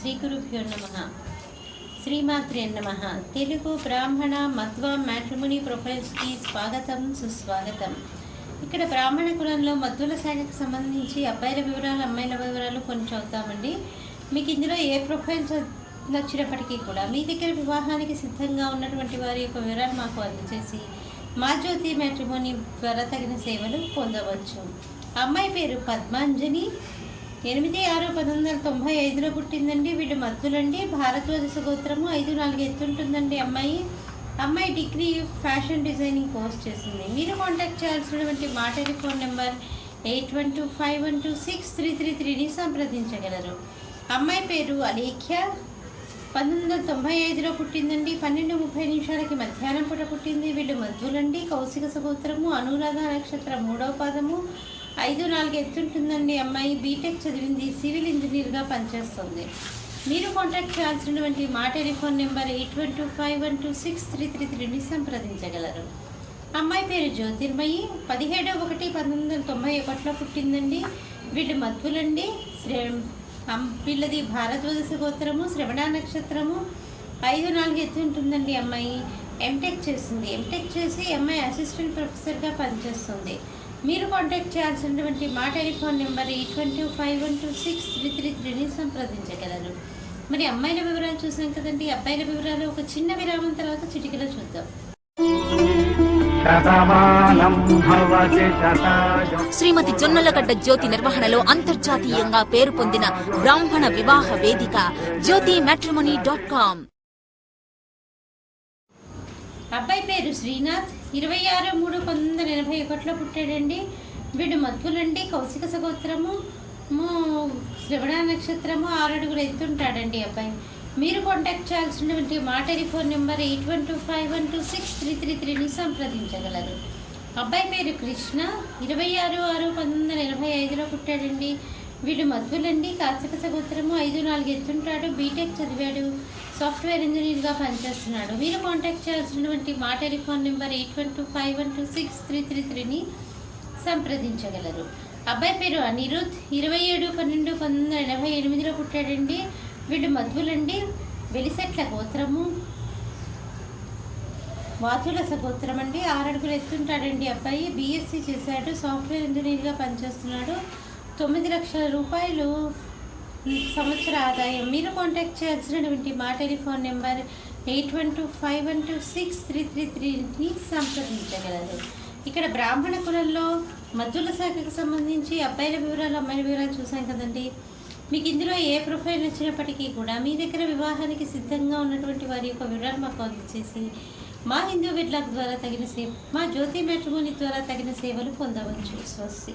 శ్రీ గురుభ్యో నమః. శ్రీమాత్రే నమః. తెలుగు బ్రాహ్మణ మధ్వ మ్యాట్రిమోనీ ప్రొఫైల్స్కి స్వాగతం, సుస్వాగతం. ఇక్కడ బ్రాహ్మణ కులంలో మధ్వుల శాఖకు సంబంధించి అబ్బాయిల వివరాలు, అమ్మాయిల వివరాలు కొన్ని చదువుతామండి. మీకు ఇందులో ఏ ప్రొఫైల్స్ నచ్చినప్పటికీ కూడా మీ దగ్గర వివాహానికి సిద్ధంగా ఉన్నటువంటి వారి యొక్క వివరాలు మాకు అందజేసి మా జ్యోతి మ్యాట్రిమోనీ ద్వారా తగిన సేవలు పొందవచ్చు. అమ్మాయి పేరు పద్మాంజని, 8/6/1995లో పుట్టిందండి. వీళ్ళు మధ్యులండి. భారద్వాజ గోత్రము, 5'4" ఎత్తుంటుందండి అమ్మాయి డిగ్రీ ఫ్యాషన్ డిజైనింగ్ కోర్స్ చేసింది. మీరు కాంటాక్ట్ చేయాల్సినటువంటి మా టెలిఫోన్ నెంబర్ 8125126333ని సంప్రదించగలరు. అమ్మాయి పేరు అలేఖ్య, 1995లో పుట్టిందండి. 12:30 మధ్యాహ్నం పూట పుట్టింది. వీళ్ళు మధ్యులండి. కౌశిక సగోత్రము, అనురాధ నక్షత్రం 3వ పాదము, 5'4" ఎత్తుంటుందండి. అమ్మాయి బీటెక్ చదివింది, సివిల్ ఇంజనీర్గా పనిచేస్తుంది. మీరు కాంటాక్ట్ చేయాల్సినటువంటి మా టెలిఫోన్ నెంబర్ 8125126333ని సంప్రదించగలరు. అమ్మాయి పేరు జ్యోతిర్మయి, 17/1/1991లో పుట్టిందండి. వీళ్ళు మధ్యులండి. వీళ్ళది భారద్వాజ గోత్రము, శ్రవణ నక్షత్రము, 5'4" ఎత్తుంటుందండి. అమ్మాయి ఎంటెక్ చేసింది. ఎంటెక్ చేసి అమ్మాయి అసిస్టెంట్ ప్రొఫెసర్గా పనిచేస్తుంది. మీరు కాంటాక్ట్ చేయాల్సినటువంటి మా టెలిఫోన్ నెంబర్ 8125126333ని సంప్రదించగలరు. మరి అమ్మాయిల వివరాలు చూసాం కదండి. అబ్బాయిల వివరాలు ఒక చిన్న విరామం తర్వాత చిటికలో చూద్దాం. శ్రీమతి జొన్నలగడ్డ జ్యోతి నిర్వహణలో అంతర్జాతీయంగా పేరు పొందిన బ్రాహ్మణ వివాహ వేదిక jyotimatrimony.com. అబ్బాయి పేరు శ్రీనాథ్, 26/3/1981లో పుట్టాడండి. వీడు మధ్యులండి. కౌశిక సగోత్రము, శ్రవణ నక్షత్రము, 6 అడుగులు ఎత్తుంటాడండి అబ్బాయి. మీరు కాంటాక్ట్ చేయాల్సినటువంటి మా టెలిఫోన్ నెంబర్ 8125126333ని సంప్రదించగలరు. అబ్బాయి పేరు కృష్ణ, 26/6/1985లో పుట్టాడండి. వీడు మధ్యులండి. కార్తీక సగోత్రము, 5'4" ఎత్తుంటాడు. బీటెక్ చదివాడు, సాఫ్ట్వేర్ ఇంజనీర్గా పనిచేస్తున్నాడు. మీరు కాంటాక్ట్ చేయాల్సినటువంటి మా టెలిఫోన్ నెంబర్ 8125126333ని సంప్రదించగలరు. అబ్బాయి పేరు అనిరుద్, 27/12/1988లో పుట్టాడండి. వీళ్ళు మధ్యులండి. వెలిసెట్ల గోత్రము, వాతుల సగోత్రం అండి, 6 అడుగులు ఎత్తుంటాడండి అబ్బాయి. బీఎస్సీ చేశాడు, సాఫ్ట్వేర్ ఇంజనీర్గా పనిచేస్తున్నాడు. 9 లక్షల రూపాయలు సంవత్సర ఆదాయం. మీరు కాంటాక్ట్ చేయాల్సినటువంటి మా టెలిఫోన్ నెంబర్ 8125126333ని సంప్రదించగలరు. ఇక్కడ బ్రాహ్మణ కులంలో మధ్యుల శాఖకు సంబంధించి అబ్బాయిల వివరాలు, అమ్మాయిల వివరాలు చూసాం కదండి. మీకు ఇందులో ఏ ప్రొఫైల్ వచ్చినప్పటికీ కూడా మీ దగ్గర వివాహానికి సిద్ధంగా ఉన్నటువంటి వారి యొక్క వివరాలు మాకు అందజేసి మా హిందూ వెడ్లాక్ ద్వారా తగిన మా జ్యోతి మ్యాట్రిమోనీ ద్వారా తగిన సేవలు పొందవచ్చు. స్వస్తి.